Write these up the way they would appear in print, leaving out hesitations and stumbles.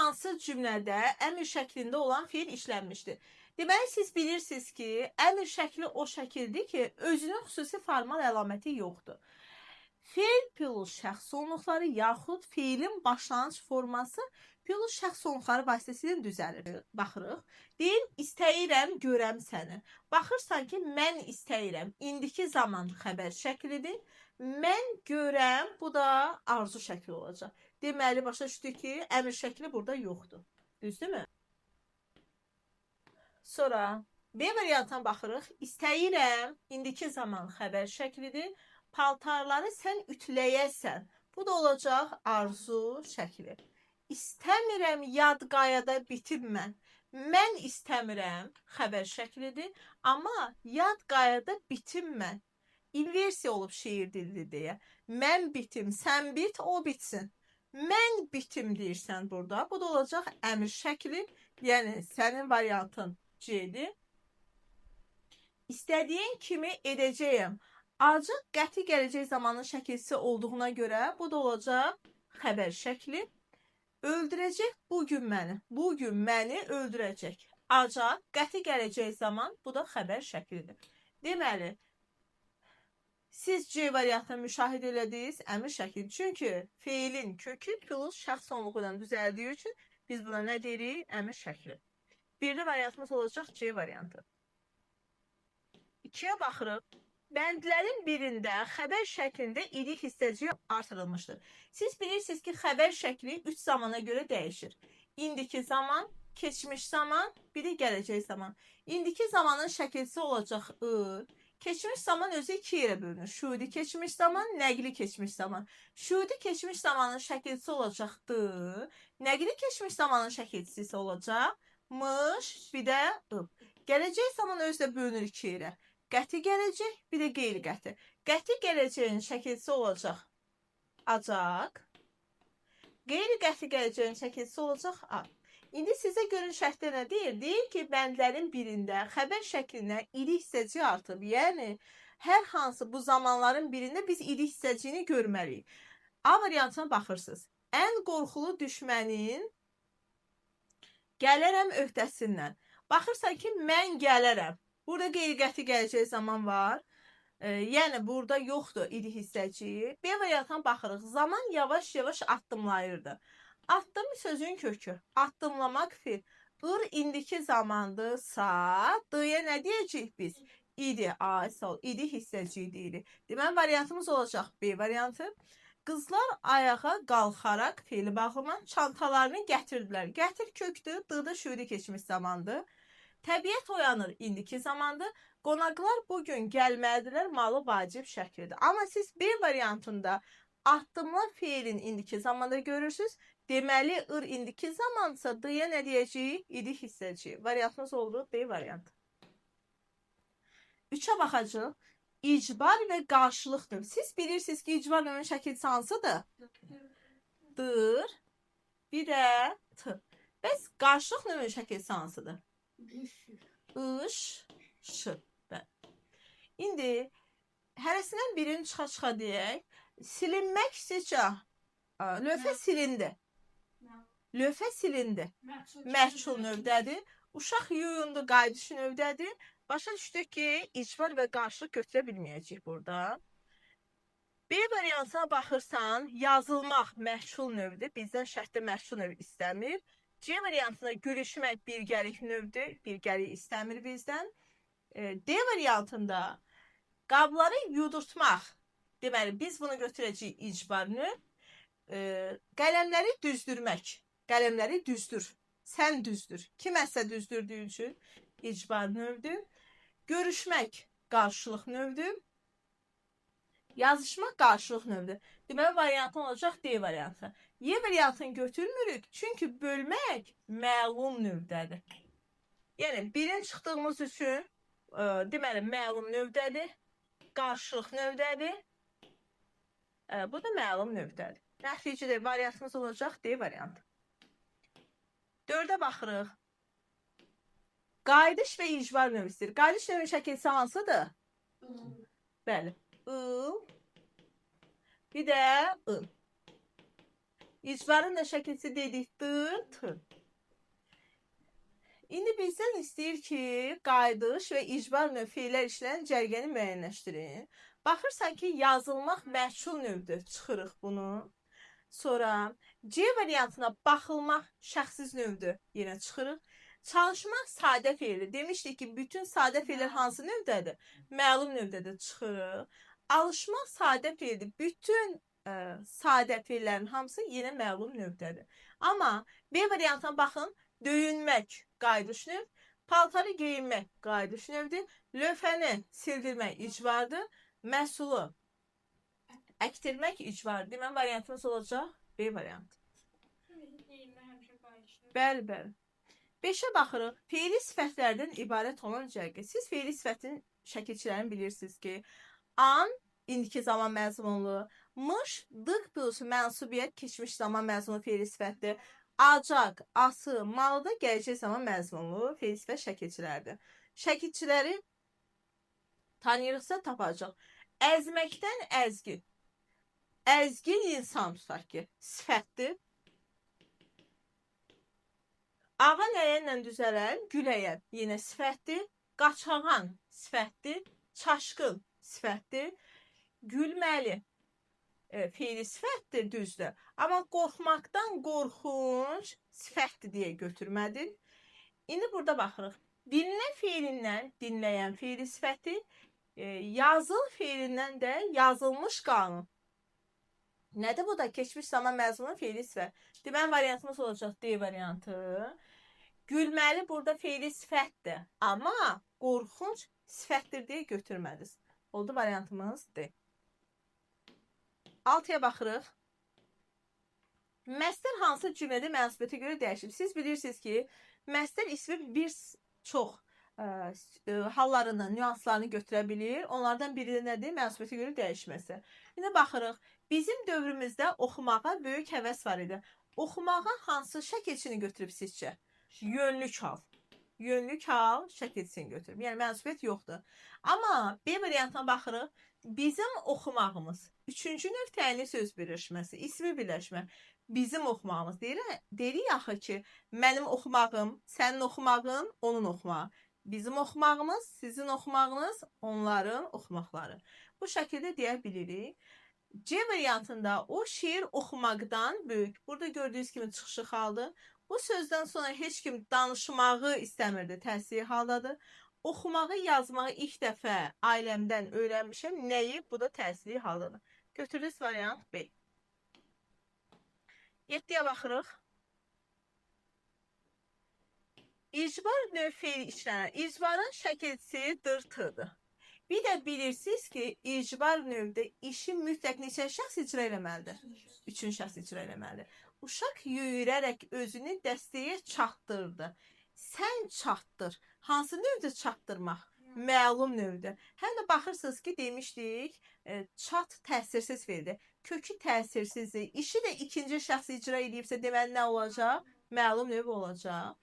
hansı cümlədə əmr şəklində olan fiil işlənmişdir? Deməli, siz bilirsiniz ki, əmr şəkli o şəkildir ki, özünün xüsusi formal əlaməti yoxdur. Feil plus şəxs sonluqları yaxud feilin başlanğıc forması plus şəxs sonluqları vasitəsilə düzəlir. Baxırıq. Deyir, istəyirəm, görəm səni. Baxırsan ki, mən istəyirəm. İndiki zaman xəbər şəklidir. Mən görəm, bu da arzu şəkli olacaq. Deməli, başa düşdük ki, əmr şəkli burada yoxdur. Düzdürmü? Sonra B variantına baxırıq. İstəyirəm, indiki zaman xəbər şəklidir. Paltarları sən ütüləyəsən. Bu da olacaq arzu şəkli. İstəmirəm yad qayada bitim mən. Mən istəmirəm xəbər şəklidir. Amma yad qayada bitim mən. İnversiya olub şeir dilidir deyə. Mən bitim, sən bit, o bitsin. Mən bitim deyirsən burada. Bu da olacaq əmr şəkli. Yəni sənin variantın C-dir. İstədiyin kimi edəcəyəm. Acıq qəti gələcək zamanın şəkilsi olduğuna görə bu da olacaq xəbər şəkli. Öldürəcək bugün məni. Bugün məni öldürəcək. Acaq qəti gələcək zaman bu da xəbər şəklidir. Deməli, siz C variantını müşahidə elədiniz, əmr şəkli. Çünki feilin kökü plus şəxs sonluğu ilə düzəldiyi üçün biz buna nə deyirik? Əmr şəkli. Birli variantımız olacaq C variantı. 2-yə baxırıq. Bəndlərin birində xəbər şəklində ilik hissəciyi artırılmışdır. Siz bilirsiniz ki, xəbər şəkli 3 zamana görə dəyişir. İndiki zaman, keçmiş zaman, bir də gələcək zaman. İndiki zamanın şəkilsi olacaq I. Keçmiş zaman özü 2 yerə bölünür. Şudi keçmiş zaman, nəqli keçmiş zaman. Şudi keçmiş zamanın şəkilsi olacaq D. Nəqli keçmiş zamanın şəkilsi isə olacaq mış, bir də I. Gələcək zaman özü də bölünür 2 yerə. Qəti gələcək, bir də qeyri-qəti. Qəti gələcəyin şəkilsi olacaq acaq. Qeyri-qəti gələcəyin şəkilsi olacaq A. İndi sizə görün şərtdə nə deyir? Deyir ki, bəndlərin birində xəbər şəklinə ilik hissəciyi artıb. Yəni, hər hansı bu zamanların birində biz ilik hissəciyini görməliyik. A variantına baxırsınız. Ən qorxulu düşmənin gələrəm öhdəsindən. Baxırsan ki, mən gələrəm. Burada qeyri-qəti gələcək zaman var. Yəni, burada yoxdur ilik hissəciyi. B variantına baxırıq. Zaman yavaş-yavaş addımlayırdı. Addım sözün kökü. Addımlamaq fiil. Ir indiki zamandısa, D-yə nə deyəcəyik biz? İdi, A, sol, idik hissəciyi deyirik. Deməli, variantımız olacaq B variantı. Qızlar ayağa qalxaraq fiili bağlamaq çantalarını gətirdilər. Gətir kökdür, D-da şüuri keçmiş zamandır. Təbiət oyanır indiki zamandır. Qonaqlar bugün gəlməlidirlər, malı vacib şəkildir. Amma siz B variantında addımlar fiilin indiki zamanda görürsünüz. Deməli, ir indiki zamandırsa D-yə nə deyəcəyik? İdik hissəciyi. Variantımız oldu B variantı. 3-ə baxacaq. İcbar və qarşılıqdır. Siz bilirsiniz ki, icbar növünün şəkilsi hansıdır? D-dir. Bir də T. Bəs qarşılıq növünün şəkilsi hansıdır? Iş, ş. İndi hərəsindən birini çıxa-çıxa deyək. Silinmək sizcə lövhə silindi. Lövhə silindi. Məhsul növdədir. Uşaq yuyundu, qayıdışı növdədir. Başa düşdük ki, icbar və qarşılıq götürə bilməyəcək burada. B variantına baxırsan, yazılmaq məhsul növdür. Bizdən şərtdə məhsul növü istəmir. C variantında gülüşmək birgəlik növdür. Birgəlik istəmir bizdən. D variantında qabları yudurtmaq. Deməli, biz bunu götürəcəyik icbar növ. Qələmləri düzdürmək. Qələmləri düzdür. Sən düzdür. Kiməsə düzdürdüyü üçün icbar növdür. Görüşmək qarşılıq növdür. Yazışmaq qarşılıq növdür. Deməli, variantın olacaq D variantı. Y variantını götürmürük. Çünki bölmək məlum növdədir. Yəni, birin çıxdığımız üçün deməli, məlum növdədir. Qarşılıq növdədir. Bu da məlum növdədir. Nəticədə variantımız olacaq D variantı. 4-ə baxırıq. Qayıdış və icbar növü istəyir. Qayıdış növünün şəkilsi hansıdır? Bəli. I. Bir də I. İcbarın da şəkilsi dedikdir, t. İndi bizdən istəyir ki, qayıdış və icbar növ feillər işləyən cərgəni müəyyənləşdirin. Baxırsan ki, yazılmaq məchul növdür. Çıxırıq bunu. Sonra C variantına baxılmaq şəxsiz növdür. Yenə çıxırıq. Çalışmaq sadə feili. Demişdik ki, bütün sadə feillər hansı növdədir? Məlum növdədir. Çıxırıq. Alışmaq sadə feildir. Bütün sadə feillərin hamısı yenə məlum növdədir. Amma B variantına baxın. Döyünmək qayıdış növ. Paltarı geyinmək qayıdış növdür. Lövhəni sildirmək icbardır. Məhsulu əktirmək icbardır. Deməli, variantımız olacaq B variantı. Bəli, bəli. 5-ə baxırıq. Feili sifətlərdən ibarət olan cərgə. Siz feili sifətin şəkilçilərini bilirsiniz ki, an, indiki zaman məzmunlu, mış, dıq bülusu, mənsubiyyət, keçmiş zaman məzmunlu feili sifətdir. Acaq, ası, malıda gələcək zaman məzmunlu feili sifət şəkilçilərdir. Şəkilçiləri tanıyırıqsa tapacaq. Əzməkdən əzgin. Əzgin insan tutaq ki, sifətdir. Ağa nəyənlə düzələn? Güləyən. Yenə sifətdir. Qaçağan sifətdir. Çaşqın sifətdir. Gülməli feili sifətdir, düzdür. Amma qorxmaqdan qorxunc sifətdir deyə götürmədir. İndi burada baxırıq. Dinlən feilindən dinləyən feili sifəti, yazıl feilindən də yazılmış qanun. Nədir bu da? Keçmiş zaman məzmunlu feili sifət. Deməli, variantımız olacaq D variantı. Gülməli burada feili sifətdir. Amma qorxunc sifətdir deyə götürmədiniz. Oldu variantımız D. 6-ya baxırıq. Məstər hansı cümlədə mənsubiyyətə görə dəyişib? Siz bilirsiniz ki, məstər ismi bir çox hallarını, nüanslarını götürə bilir. Onlardan biri də nədir? Mənsubiyyətə görə dəyişməsi. İndi baxırıq. Bizim dövrümüzdə oxumağa böyük həvəs var idi. Oxumağa hansı şəkilçini götürüb sizcə? Yönlük hal. Yönlük hal şəkilçini götürüb. Yəni mənsubiyyət yoxdur. Amma B variantına baxırıq. Bizim oxumağımız. Üçüncü növ təyinli söz birləşməsi. İsmi birləşmə. Bizim oxumağımız. Deyirik axı ki, mənim oxumağım, sənin oxumağın, onun oxumağı. Bizim oxumağımız, sizin oxumağınız, onların oxumaqları. Bu şəkildə deyə bilirik. C variantında o şiir oxumaqdan böyük. Burada gördüyünüz kimi çıxışı haldır. Bu sözdən sonra heç kim danışmağı istəmirdi, təsiri haldadır. Oxumağı, yazmağı ilk dəfə ailəmdən öyrənmişəm. Nəyi? Bu da təsiri haldadır. Götürdüyünüz variant B. 7-yə baxırıq. İcbar növ feil işlənər. İcbarın şəkilçisi dırtıdır. Bir də bilirsiniz ki, icbar növdə işi mütləq neçə şəxs icra eləməlidir? Üçüncü şəxs icra eləməlidir. Uşaq yüyürərək özünü dəstəyə çatdırdı. Sən çatdır. Hansı növdə çatdırmaq? Məlum növdə. Həm də baxırsınız ki, demişdik, çat təsirsiz feildir. Kökü təsirsizdir. İşi də ikinci şəxs icra edibsə, deməli nə olacaq? Məlum növ olacaq.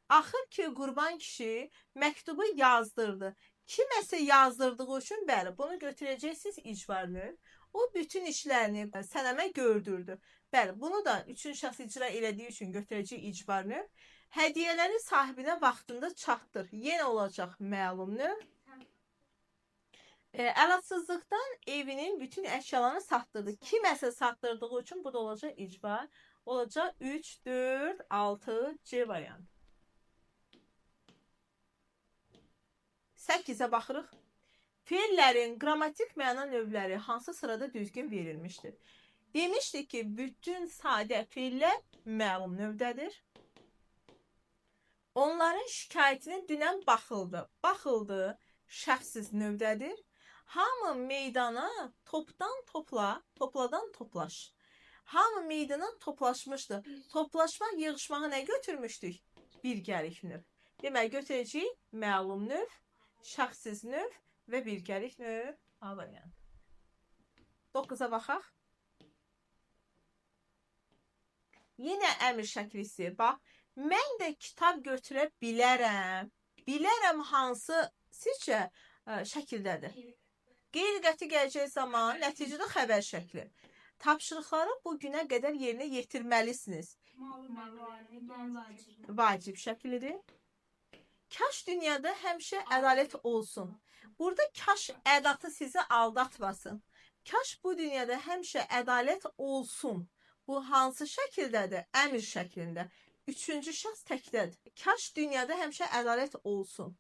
Axır ki, Qurban kişi məktubu yazdırdı. Kiməsə yazdırdığı üçün, bəli, bunu götürəcəksiniz icbar növ. O bütün işlərini sənəmə gördürdü. Bəli, bunu da üçüncü şəxs icra elədiyi üçün götürəcək icbar növ. Hədiyyələri sahibinə vaxtında çatdır. Yenə olacaq məlum növ. Əlatsızlıqdan evinin bütün əşyalarını satdırdı. Kiməsə satdırdığı üçün bu da olacaq icbar. Olacaq 3, 4, 6, C variantı. 8-ə baxırıq. Feillərin qrammatik məna növləri hansı sırada düzgün verilmişdir? Demişdik ki, bütün sadə feillər məlum növdədir. Onların şikayətinə dünən baxıldı. Baxıldı şəxsiz növdədir. Hamı meydana topdan topla, topladan toplaş. Hamı meydana toplaşmışdı. Toplaşmaq, yığışmağı nə götürmüşdük? Birgəlik növ. Demək, götürəcəyik məlum növ, şəxsiz növ və birgəlik növ A variantı. 9-a baxaq. Yenə əmr şəklisi. Bax, mən də kitab götürə bilərəm. Bilərəm hansı sizcə şəkildədir? Qeyri-qəti gələcək zaman nəticədə xəbər şəkli. Tapşırıqları bu günə qədər yerinə yetirməlisiniz. Vacib şəklidir. Kaş dünyada həmişə ədalət olsun. Burada kaş ədatı sizi aldatmasın. Kaş bu dünyada həmişə ədalət olsun. Bu hansı şəkildədir? Əmr şəklində. Üçüncü şəxs təkdədir. Kaş dünyada həmişə ədalət olsun.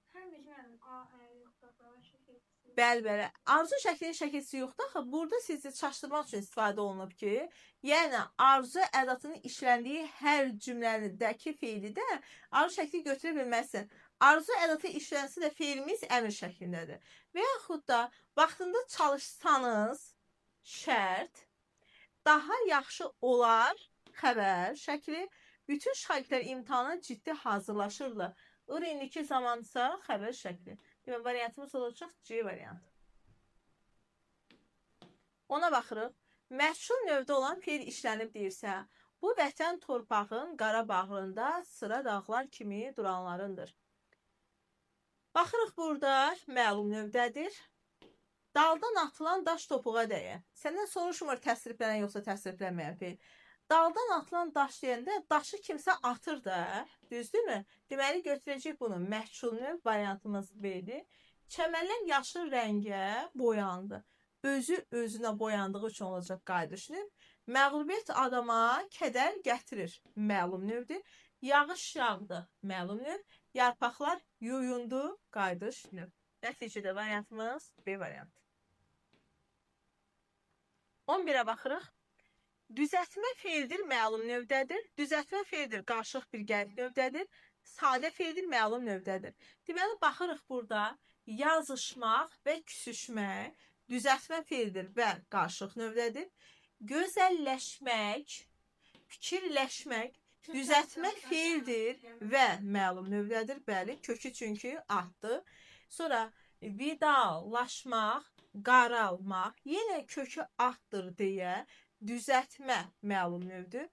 Bəli. Arzu şəklinin şəkilçisi yoxdur. Axı burada sizi çaşdırmaq üçün istifadə olunub ki, yəni arzu ədatının işləndiyi hər cümlədəki feili də arzu şəkli götürə bilməzsən. Arzu ədatı işlənsə də feilimiz əmr şəklindədir. Və yaxud da vaxtında çalışsanız şərt, daha yaxşı olar xəbər şəkli. Bütün şagirdlər imtahana ciddi hazırlaşırlar. İndiki zamansa xəbər şəkli. Demək, variantımız olacaq C variantı. Ona baxırıq. Məşhur növdə olan feil işlənib deyirsə, bu vətən torpağın Qarabağında sıra dağlar kimi duranlarındır. Baxırıq burada məlum növdədir. Daldan atılan daş topuğa dəyər. Səndən soruşmur təsriflənən yoxsa təsriflənməyən feil. Daldan atılan daş deyəndə daşı kimsə atır da, düzdürmü? Deməli götürəcək bunu. Məhsul növ variantımız B-dir. Çəmənlər yaşıl rəngə boyandı. Özü özünə boyandığı üçün olacaq qayıdış növ. Məğlubiyyət adama kədər gətirir. Məlum növdür. Yağış yağdı. Məlum növ. Yarpaqlar yuyundu. Qayıdış növ. Nəticədə variantımız B variantı. 11-ə baxırıq. Düzəltmə feildir, məlum növdədir. Düzəltmə feildir, qarşılıq bir gəlib növdədir. Sadə feildir, məlum növdədir. Deməli, baxırıq burada yazışmaq və küsüşmək düzəltmə feildir və qarşılıq növdədir. Gözəlləşmək, fikirləşmək düzəltmə feildir və məlum növdədir. Bəli, kökü çünki atdı. Sonra vidalaşmaq, qaralmaq, yenə kökü atdır deyə düzəltmə məlum növdür.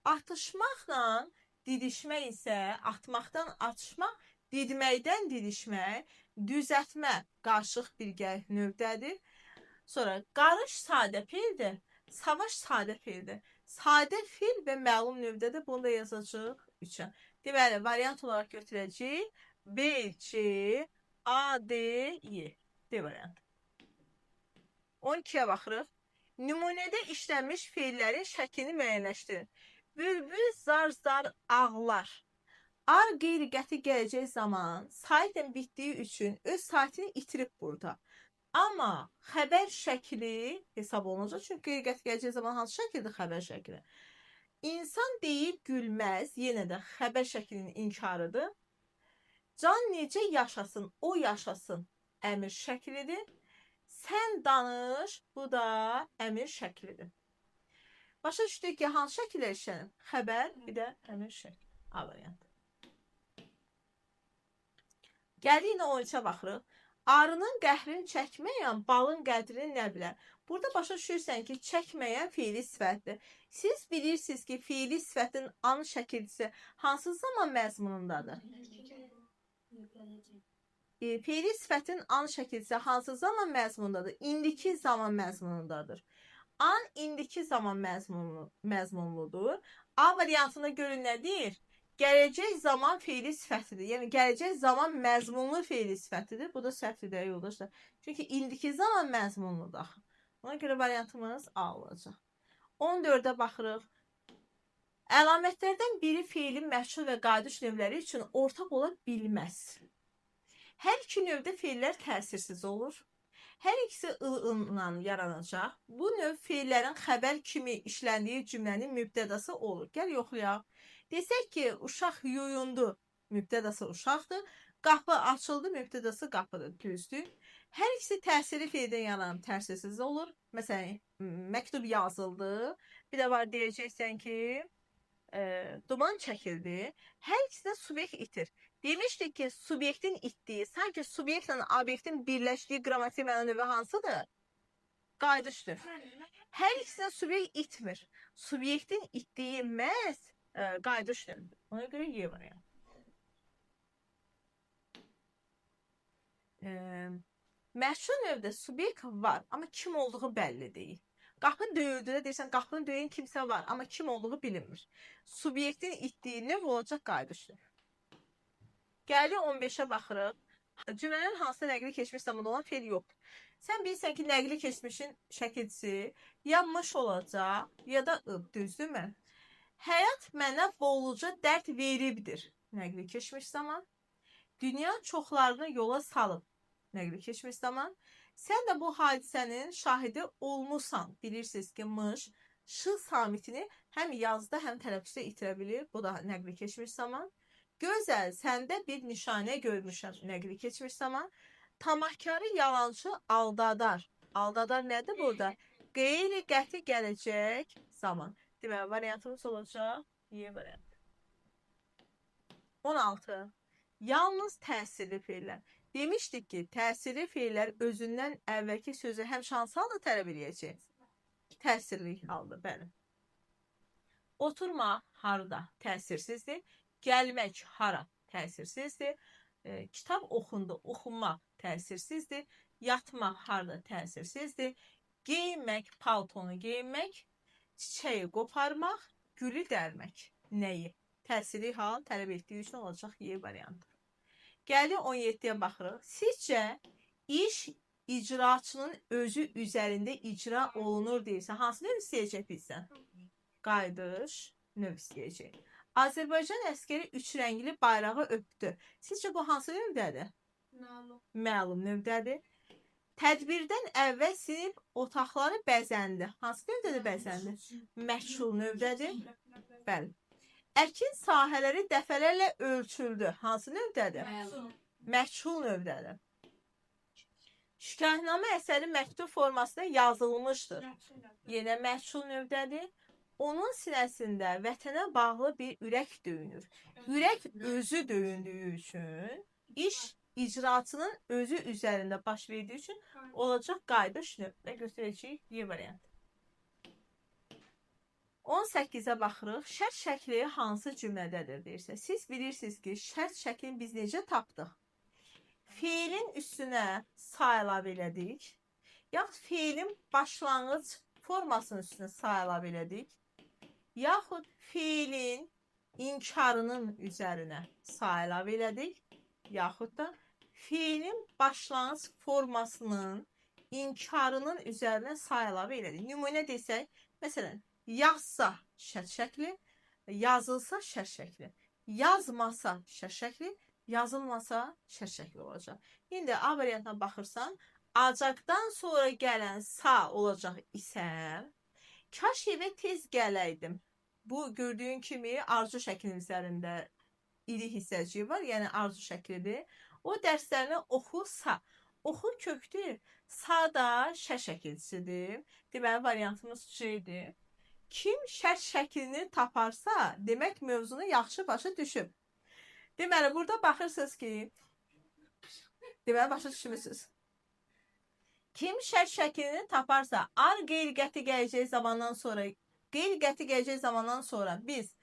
Atışmaqla didişmək isə atmaqdan atışmaq, didməkdən didişmək, düzəltmə qarşılıq bir gəlib növdədir. Sonra qarış sadə feildir, savaş sadə feildir. Sadə feil və məlum növdədir. Bunu da yazacağıq 3-ə. Deməli, variant olaraq götürəcəyik. B, C, A, D, Y. D variant. 12-yə baxırıq. Nümunədə işlənmiş feillərin şəklini müəyyənləşdirin. Bülbül zar-zar ağlar. Ar qeyri-qəti gələcək zaman saitlə bitdiyi üçün öz saitini itirib burada. Amma xəbər şəkli hesab olunacaq. Çünki qeyri-qəti gələcək zaman hansı şəkildir xəbər şəkli? İnsan deyib gülməz, yenə də xəbər şəklinin inkarıdır. Can necə yaşasın, o yaşasın əmr şəklidir. Sən danış, bu da əmr şəklidir. Başa düşdük ki, hansı şəkillər işlənir? Xəbər, bir də əmr şəkli. A variantı. Gəlir yine 13'ə baxırıq. Arının qəhrini çəkməyən balın qədrini nə bilər? Burada başa düşürsən ki, çəkməyən fiili sifətdir. Siz bilirsiniz ki, fiili sifətin an şəkilcisi hansı zaman məzmunundadır? Fiili sifətin an şəkilcisi hansı zaman məzmunundadır? İndiki zaman məzmunundadır. An indiki zaman məzmunludur. A variantına görə nədir? Gələcək zaman fiili sifətidir. Yəni gələcək zaman məzmunlu fiili sifətidir. Bu da səhvdir yoldaşlar. Çünki indiki zaman məzmunludur. Ona görə variantımız A olacaq. 14'ə baxırıq. Əlamətlərdən biri fiilin məşhur və qayıdış növləri üçün ortaq ola bilməz. Hər iki növdə feillər təsirsiz olur. Hər ikisi ı-ınla yaranacaq. Bu növ feillərin xəbər kimi işləndiyi cümlənin mübtədası olur. Gəl yoxlayaq. Desək ki, uşaq yuyundu, mübtədası uşaqdır. Qapı açıldı, mübtədası qapıdır, düzdür. Hər ikisi təsiri feildən yaranıb təsirsiz olur. Məsələn, məktub yazıldı. Bir də var deyəcəksən ki, duman çəkildi. Hər ikisi də subyekt itir. Demişdik ki, subyektin itdiyi, sanki subyektlə obyektin birləşdiyi qrammatik məna növü hansıdır? Qayıdışdır. Hər ikisində subyekt itmir. Subyektin itdiyi məhz qayıdış növüdür. Ona görə Y variantı. Məşhur növdə subyekt var, amma kim olduğu bəlli deyil. Qapı döyüldüyünə deyirsən, qapını döyən kimsə var, amma kim olduğu bilinmir. Subyektin etdiyi növ olacaq qayıdış növ. Gəlir 15-ə baxırıq. Cümlənin hansında nəqli keçmiş zamanda olan fe'l yoxdur. Sən bilirsən ki, nəqli keçmişin şəkilçisi ya mış olacaq, ya da ıb, düzdürmü? Həyat mənə bolluca dərd veribdir. Nəqli keçmiş zaman. Dünya çoxlarını yola salıb. Nəqli keçmiş zaman. Sən də bu hadisənin şahidi olmusan. Bilirsiniz ki, mış, şı samitini həm yazda, həm tələffüzdə itirə bilir. Bu da nəqli keçmiş zaman. Gözəl, səndə bir nişanə görmüşəm. Nəqli keçmiş zaman. Tamahkarı yalancı aldadar. Aldadar nədir burada? Qeyri qəti gələcək zaman. Deməli, variantımız olacaq. Y variantı. 16. Yalnız təsirli fe'llər. Demişdik ki, təsirli fe'llər özündən əvvəlki sözü həm şanslı halda tələb edəcək. Təsirli halda, bəli. Oturma harda təsirsizdir. Gəlmək hara təsirsizdir. Kitab oxundu, oxunmaq təsirsizdir. Yatmaq harda təsirsizdir. Geyinmək, paltonu geyinmək, çiçəyi qoparmaq, gülü dərmək. Nəyi? Təsirli hal tələb etdiyi üçün olacaq Y variantı. Gəlir 17-yə baxırıq. Sizcə iş icraçının özü üzərində icra olunur deyirsə, hansı növ istəyəcək bizdən? Qayıdış növ istəyəcək. Azərbaycan əskeri üç rəngli bayrağı öpdü. Sizcə bu hansı növdədir? Məlum növdədir. Tədbirdən əvvəl sinif otaqları bəzəndi. Hansı növdədir bəzəndi? Məchul növdədir. Bəli. Əkin sahələri dəfələrlə ölçüldü. Hansı növdədir? Məchul növdədir. Şikayətnamə əsəri məktub formasında yazılmışdır. Yenə məchul növdədir. Onun sinəsində vətənə bağlı bir ürək döyünür. Ürək özü döyündüyü üçün, iş icraçının özü üzərində baş verdiyi üçün olacaq qayıdış növ və götürəcəyik Y variantı. 18-ə baxırıq. Şərt şəkli hansı cümlədədir deyirsə. Siz bilirsiniz ki, şərt şəklini biz necə tapdıq? Feilin üstünə sa əlavə elədik. Yaxud feilin başlanğıc formasının üstünə sa əlavə elədik. Yaxud feilin inkarının üzərinə sa əlavə elədik. Yaxud da feilin başlanğıc formasının inkarının üzərinə sa əlavə elədik. Nümunə desək, məsələn, yazsa şərt şəkli, yazılsa şərt şəkli, yazmasa şərt şəkli, yazılmasa şərt şəkli olacaq. İndi A variantına baxırsan, acaqdan sonra gələn sa olacaq isə, kaş evə tez gələydim. Bu gördüyün kimi arzu şəklinin üzərində iri hissəciyi var, yəni arzu şəklidir. O dərslərini oxusa, oxu kökdür, sa da şər şəkilçisidir. Deməli, variantımız C-dir. Kim şərt şəklini taparsa, demək mövzunu yaxşı başa düşüb. Deməli, burada baxırsınız ki, deməli, başa düşmüsünüz. Kim şərt şəklini taparsa, ar qeyri-qəti gələcək zamandan sonra, qeyri-qəti gələcək zamandan sonra biz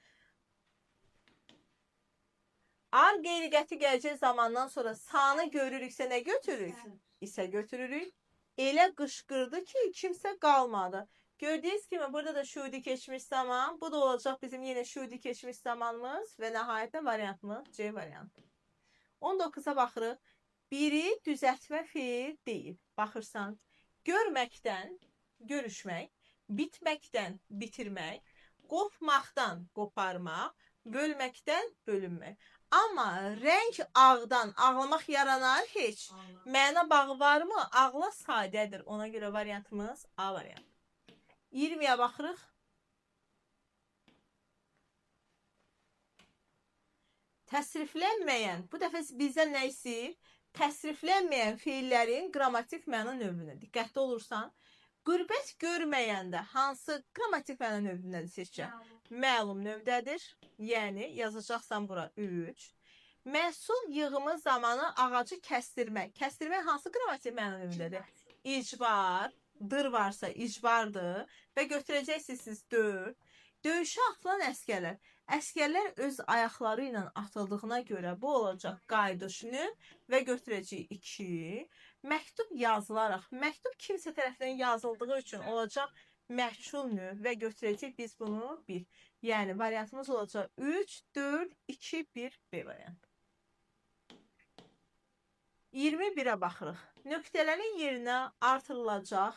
ar qeyri-qəti gələcək zamandan sonra sanı görürüksə nə götürürük? İsə götürürük. Elə qışqırdı ki, kimsə qalmadı. Gördüyünüz kimi burada da şuudi keçmiş zaman. Bu da olacaq bizim yenə şuudi keçmiş zamanımız və nəhayətdə variantımız C variantı. 19-a baxırıq. Biri düzəltmə feil deyil. Baxırsan, görməkdən görüşmək, bitməkdən bitirmək, qopmaqdan qoparmaq, bölməkdən bölünmək. Amma rəng ağdan ağlamaq yaranar heç. Məna bağı varmı? Ağla sadədir. Ona görə variantımız A variantı. 20-yə baxırıq. Təsriflənməyən, bu dəfə bizdən nə istəyir? Təsriflənməyən feillərin qrammatik məna növünə. Diqqətli olursan, qürbət görməyəndə hansı qrammatik məna növündədir sizcə? Məlum növdədir. Yəni, yazacaqsan bura 3. Məhsul yığımı zamanı ağacı kəstirmək. Kəstirmək hansı qrammatik məna növündədir? İcbar. Dır varsa icbardır və götürəcəksiniz siz 4. Döyüşə atılan əskərlər. Əskərlər öz ayaqları ilə atıldığına görə bu olacaq qayıdış növ və götürəcəyik 2. Məktub yazılaraq. Məktub kimsə tərəfindən yazıldığı üçün olacaq məchul növ və götürəcək biz bunu 1. Yəni variantımız olacaq 3, 4, 2, 1, B variantı. 21-ə baxırıq. Nöqtələrin yerinə artırılacaq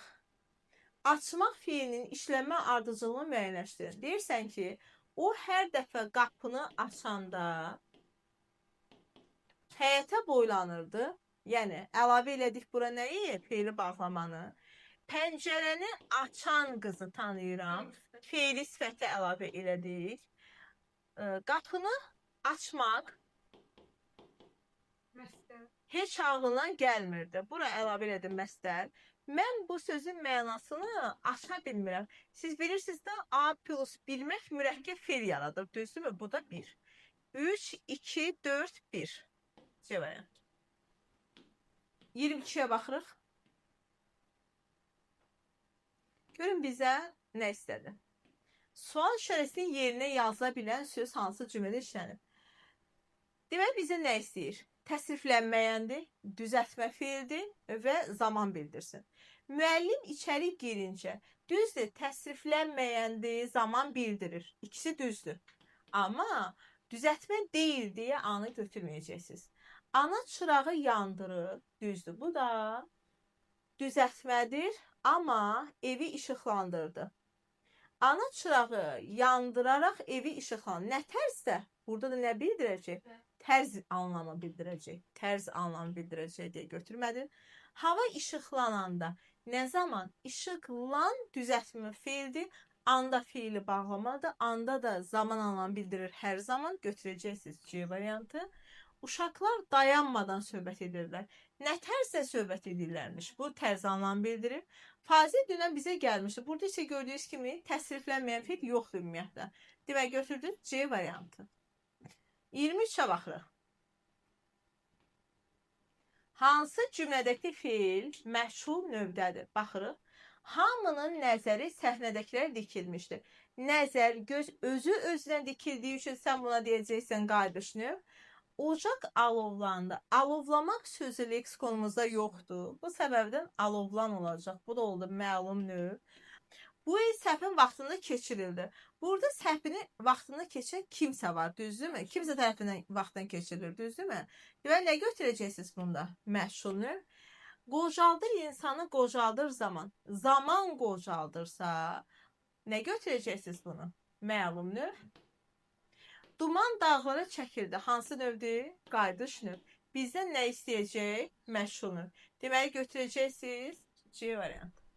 açmaq fiilinin işlənmə ardıcıllığını müəyyənləşdirin. Deyirsən ki, o hər dəfə qapını açanda həyətə boylanırdı. Yəni, əlavə elədik bura nəyi? Feili bağlamanı. Pəncərəni açan qızı tanıyıram. Feili sifətə əlavə elədik. Qapını açmaq heç ağlına gəlmirdi. Bura əlavə elədim məstər. Mən bu sözün mənasını aça bilmirəm. Siz bilirsiniz də A plus bilmək mürəkkəb feil yaradır. Düzdürmü? Bu da 1. 3, 2, 4, 1. C variant. 22-yə baxırıq. Görün bizə nə istədi? Sual işarəsinin yerinə yazıla bilən söz hansı cümlədə işlənib? Deməli, bizə nə istəyir? Təsriflənməyəndir, düzəltmə feildir və zaman bildirsin. Müəllim içəri girincə, düzdür, təsriflənməyəndir, zaman bildirir. İkisi düzdür. Amma düzəltmə deyil deyə anı götürməyəcəksiniz. Ana çırağı yandırır, düzdür. Bu da düzəltmədir, amma evi işıqlandırdı. Ana çırağı yandıraraq evi işıqlandırdı. Nə tərzdə? Burada da nə bildirəcək? Tərz anlamı bildirəcək. Tərz anlamı bildirəcək deyə götürmədin. Hava işıqlananda nə zaman? İşıqlan düzəltmə feildir. Anda feili bağlamadır. Anda da zaman anlamı bildirir. Hər zaman götürəcəksiniz C variantı. Uşaqlar dayanmadan söhbət edirlər. Nə tərzdə söhbət edirlərmiş? Bu tərz anlam bildirir. Fazil dünən bizə gəlmişdi. Burada isə gördüyünüz kimi təsriflənməyən feil yoxdur ümumiyyətlə. Demək götürdük C variantı. 23-ə baxırıq. Hansı cümlədəki feil məchul növdədir? Baxırıq. Hamının nəzəri səhnədəkilərə dikilmişdir. Nəzər, göz özü özünə dikildiyi üçün sən buna deyəcəksən qayıdış növ. Ocaq alovlandı. Alovlamaq sözü leksikonumuzda yoxdur. Bu səbəbdən alovlan olacaq. Bu da oldu məlum növ. Bu il səhvin vaxtında keçirildi. Burada səhvini vaxtında keçən kimsə var, düzdürmü? Kimsə tərəfindən vaxtdan keçirilir, düzdürmü? Və nə götürəcəksiniz bunda? Məchul növ. Qocaldır insanı qocaldır zaman. Zaman qocaldırsa nə götürəcəksiniz bunu? Məlum növ. Duman dağlara çəkildi. Hansı növdür? Qayıdış növ. Bizdən nə istəyəcək? Məchul növ. Deməli götürəcəksiniz C variantı.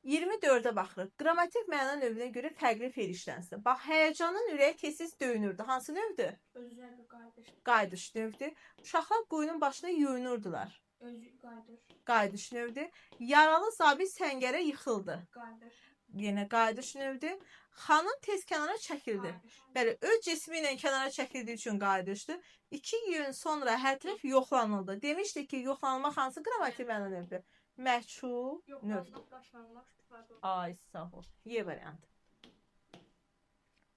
24-ə baxırıq. Qrammatik məna növünə görə fərqli feil işlənsin. Bax, həyəcanın ürəyi tez-tez döyünürdü. Hansı növdür? Özləri qayıdış. Qayıdış növdür. Uşaqlar quyunun başında yuyunurdular. Özü qayıdış. Qayıdış növdür. Yaralı zabit səngərə yıxıldı. Qayıdış. Yenə qayıdış növdür. Xanım tez kənara çəkildi. Bəli, öz cismi ilə kənara çəkildiyi üçün qayıdışdı. 2 gün sonra hər tərəf yoxlanıldı. Demişdik ki, yoxlanmaq hansı qrammatik məna növdür? Məchul növ. Ay, sağ ol. Y variantı.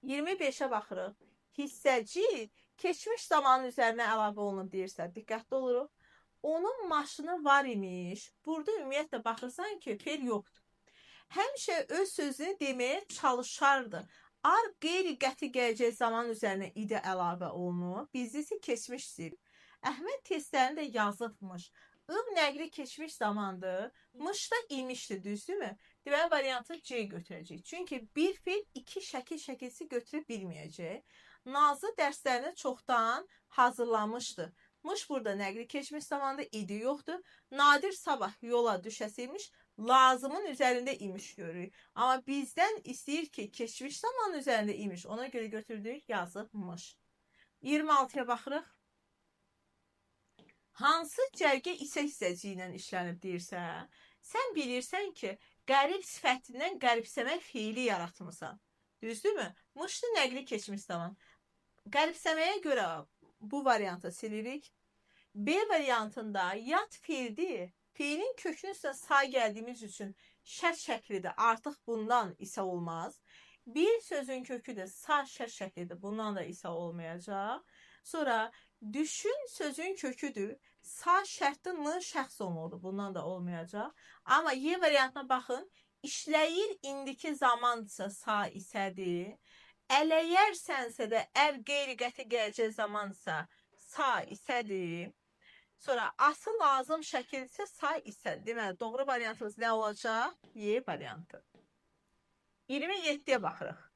25-ə baxırıq. Hissəci keçmiş zamanın üzərinə əlavə olunub deyirsə, diqqətli oluruq. Onun maşını var imiş. Burada ümumiyyətlə baxırsan ki, feil yoxdur. Həmişə öz sözünü deməyə çalışardı. Ar qeyri-qəti gələcək zaman üzərinə idi əlavə olunur. Bizdə isə keçmişdir. Əhməd testlərini də yazıbmış. Iv nəqli keçmiş zamandır. Mış da imişdir, düzdürmü? Deməli variantı C götürəcək. Çünki bir feil iki şəkilsi götürə bilməyəcək. Nazlı dərslərini çoxdan hazırlamışdı. Mış burada nəqli keçmiş zamanda idi yoxdur. Nadir sabah yola düşəsiymiş. Lazımın üzərində imiş görürük. Amma bizdən istəyir ki, keçmiş zaman üzərində imiş. Ona görə götürdük, yazıbmış. 26-ya baxırıq. Hansı cərgə hissəci ilə işlənib deyirsə, sən bilirsən ki, qərib sifətindən qəribsəmək feili yaratmısan. Düzdürmü? Mışlı nəqli keçmiş zaman. Qəribsəməyə görə bu variantı silirik. B variantında yad feildir. Feilin kökünün üstüne sağ geldiğimiz için şərt şəklidir. Artıq bundan isə olmaz. Bir sözün kökü de sağ şərt şəklidir. Bundan da isə olmayacaq. Sonra düşün sözün köküdür. Sa şərtli n şəxs olmalıdır. Bundan da olmayacaq. Amma Y variantına baxın. İşləyir indiki zamandırsa sa isədir. Ələyərsənsə də qeyri-qəti gələcək zamandırsa sa isədir. Sonra asıl lazım şəkilsə sa isədir. Deməli, doğru variantımız nə olacaq? Y variantı. 27-yə baxırıq.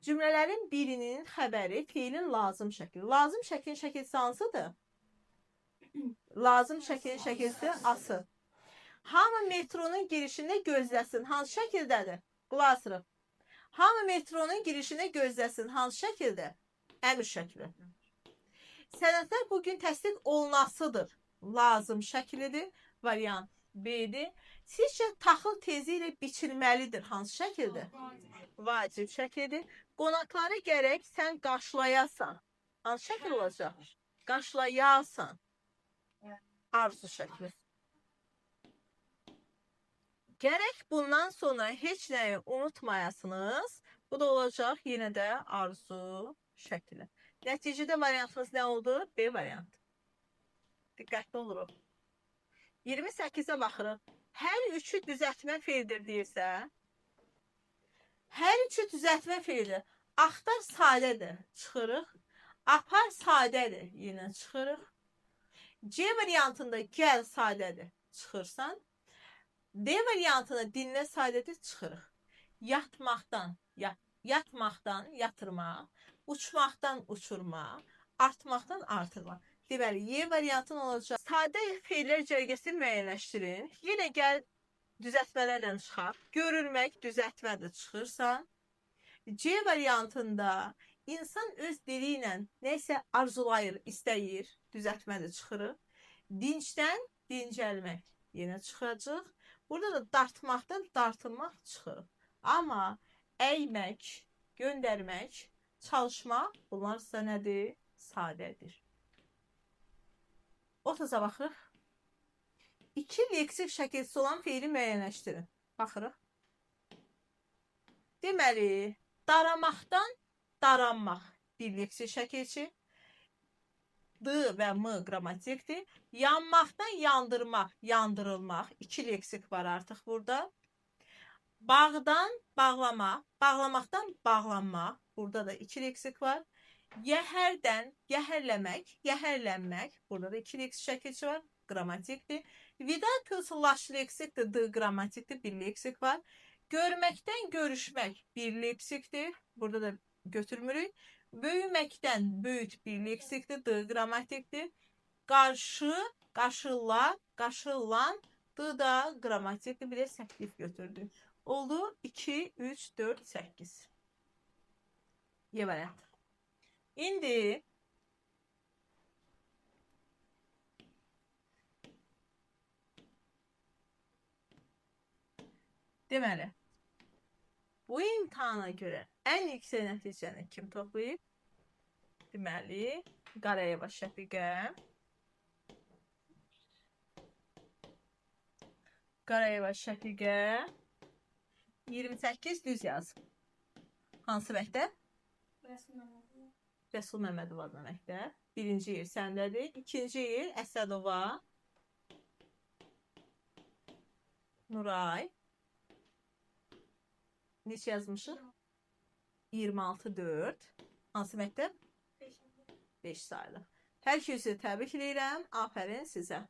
Cümlələrin birinin xəbəri fiilin lazım şəkli. Lazım şəklin şəkilsi hansıdır? Lazım şəklin şəkilsi ası. Hamı metronun girişində gözləsin. Hansı şəkildədir? Qulaq asırıq. Hamı metronun girişində gözləsin. Hansı şəkildə? Əmr şəkli. Sənədlər bugün təsdiq olunasıdır. Lazım şəklidir. Variant B-dir. Sizcə taxıl tezi ilə biçilməlidir. Hansı şəkildə? Vacib şəklidir. Qonaqları gərək sən qarşılayasan. Hansı şəkil olacaq? Qarşılayasan. Arzu şəkli. Gərək bundan sonra heç nəyi unutmayasınız. Bu da olacaq yenə də arzu şəkli. Nəticədə variantımız nə oldu? B variantı. Diqqətli oluruq. 28-ə baxırıq. Hər üçü düzəltmə feildir deyirsə, hər üçü düzəltmə feildir. Axtar sadədir. Çıxırıq. Apar sadədir. Yenə çıxırıq. C variantında gəl sadədir. Çıxırsan. D variantında dinlə sadədir. Çıxırıq. Yatmaqdan yatırmaq. Uçmaqdan uçurmaq. Artmaqdan artırmaq. Deməli, Y variantın olacaq. Sadə feillər cərgəsini müəyyənləşdirin. Yenə gəl düzəltmələrlə çıxar. Görülmək düzəltmədir. Çıxırsan. C variantında insan öz dili ilə nəysə arzulayır, istəyir. Düzəltmədir. Çıxırıq. Dincdən dincəlmək. Yenə çıxacaq. Burada da dartmaqdan dartınmaq çıxırıq. Amma əymək, göndərmək, çalışmaq, bunlar ise nədir? Sadədir. 30'a baxırıq. İki leksik şəkilsi olan fiili müəyyənləşdirin. Baxırıq. Deməli, daramaqdan daranmaq bir leksik şəkilçi. D və M qrammatikdir. Yanmaqdan yandırmaq, yandırılmaq. İki leksik var artıq burada. Bağdan bağlamaq, bağlamaqdan bağlanmaq. Burada da iki leksik var. Yəhərdən yəhərləmək, yəhərlənmək. Burada da iki leksik şəkilçi var. Qrammatikdir. Vida kılsılaş leksikdir. D qrammatikdir. Bir leksik var. Görməkdən görüşmək bir leksikdir. Burada da götürmürük. Böyüməkdən böyüt bir leksikdir. D qrammatikdir. Qarşı, qarşıla, qarşılan. D da qrammatikdir. Bir də səklif götürdük. Oldu 2, 3, 4, 8. Y variantı. İndi deməli, bu imtihana görə ən yüksək nəticəni kim toplayıb? Deməli, Qarayeva Şəfiqə. Qarayeva Şəfiqə 28 düz yazıb. Hansı məktəb? Rəsul Məmmədova məktəb. Birinci yer səndədir. İkinci yer Əsədova. Nuray. Neçə yazmışıq? 26-4. Hansı məktəb? 5 sayılır. Hər ikinizi təbrik edirəm. Afərin sizə.